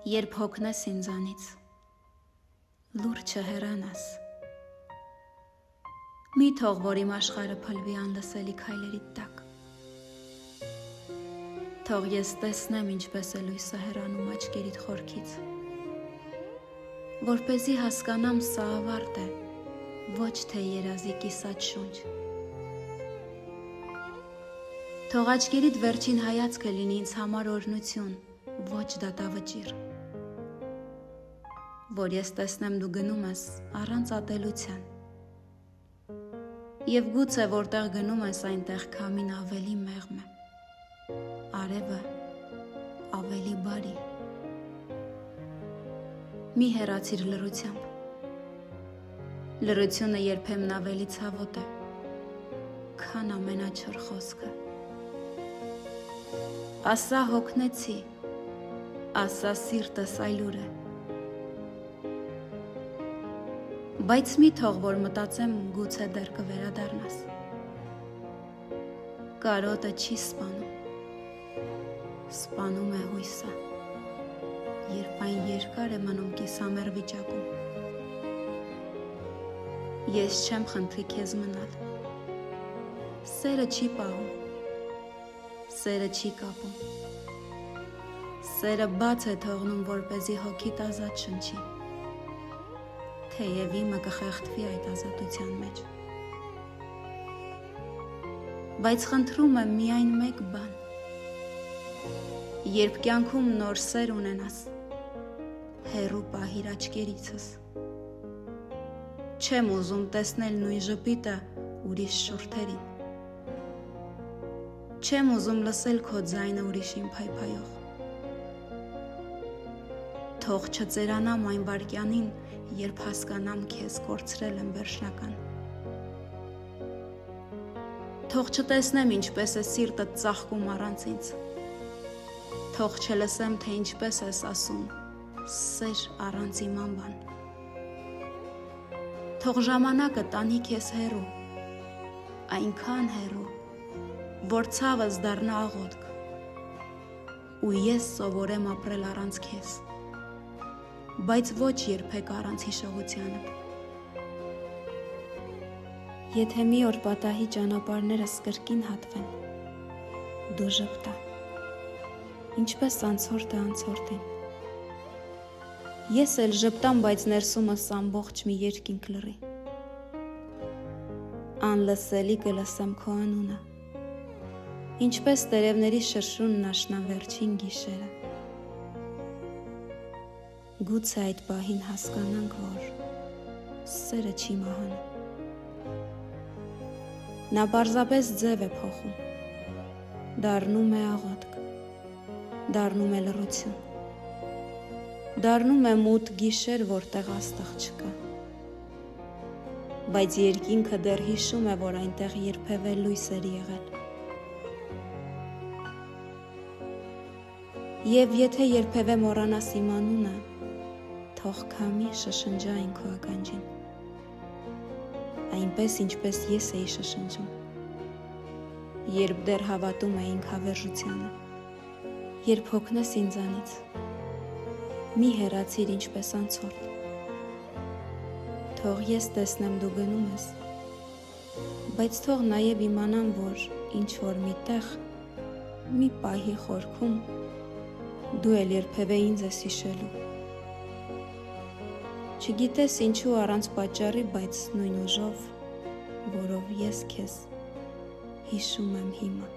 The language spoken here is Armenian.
Երբ հոգնես ինձանից, լուրջ չհեռանաս, մի թող, որ իմ աշխարհը փլվի անլսելի քայլերիդ տակ, թող ես տեսնեմ, ինչպես է լույսը հեռանում աչքերիդ խորքից, որպեսզի հասկանամ սա ավարտ է, ոչ թե երազի կիսած շունչ, թող աչքերիդ վերջին հայացքը լինի ինձ համար օրհնություն, ոչ դատավճիռ, որ ես տեսնեմ դու գնում ես առանց ատելության, և գուցե որտեղ գնում ես այնտեղ քամին ավելի մեղմ է, արևը ավելի բարի, մի հեռացիր լռությամբ, լռությունը երբեմն ավելի ցավոտ է, քան ամենաչոր խոսքը, ասա հոգնեցի, ասա սիրտս այլուր է, բայց մի թող, որ մտածեմ գուցե դեռ կվերադառնաս, կարոտը չի սպանում, սպանում է հույսը, երբ այն երկար է մնում կիսամեռ վիճակում, ես չեմ խնդրի քեզ մնալ, սերը չի պահում, սերը չի կապում, սերը բաց է թողնում, որպեսզի հոգիդ ազատ շնչի, թեև իմը կխեղդվի այդ ազատության մեջ, բայց խնդրում եմ միայն մեկ բան, երբ կյանքում նոր սեր ունենաս, հեռու պահիր աչքերիցս, չեմ ուզում տեսնել նույն ժպիտը ուրիշ շուրթերին, չեմ ուզում լսել քո ձայնը ուրիշին փայփայող, թող չծերանամ այն վայրկյանին, երբ հասկանամ քեզ կորցրել եմ վերջնական, թող չտեսնեմ ինչպես է սիրտդ ծաղկում առանց ինձ, թող չլսեմ, թե ինչպես ես ասում սեր առանց իմ անվան, թող ժամանակը տանի քեզ հեռու, այնքան հեռու, որ ցավս դառնա աղոթք, ու ես սովորեմ ապրել առանց քեզ, բայց ոչ երբեք առանց հիշողությանդ, եթե մի օր պատահի ճանապարհներս կրկին հատվեն, դու ժպտա, ինչպես անցորդը անցորդին, ես էլ ժպտամ, բայց ներսումս ամբողջ մի երկինք լռի, անլսելի կլսեմ քո անունը, ինչպես տերևների շրշունն աշնան վերջին գիշերը, գուցե այդ պահին հասկանանք, որ սերը չի մահանում, նա պարզապես ձև է փոխում, դառնում է աղոթք, դառնում է լռություն, դառնում է մութ գիշեր, որտեղ աստղ չկա, բայց երկինքը դեռ հիշում է, որ այնտեղ երբևէ լույս էր եղել, և եթե երբևէ մոռանաս իմ անունը, թող քամի շշնջա այն քո ականջին, այնպես ինչպես ես էի շշնջում, երբ դեռ հավատում էինք հավերժությանը, երբ հոգնես ինձանից, մի հեռացիր ինչպես անցորդ, թող ես տեսնեմ դու գնում ես, բայց թող նաև իմանամ, որ ինչ-որ մի տեղ, մի պահի խորքում, դու էլ երբևէ ինձ ես հիշելու, չգիտես ինչու առանց պատճառի, բայց նույն ուժով, որով ես քեզ հիշում եմ հիմա։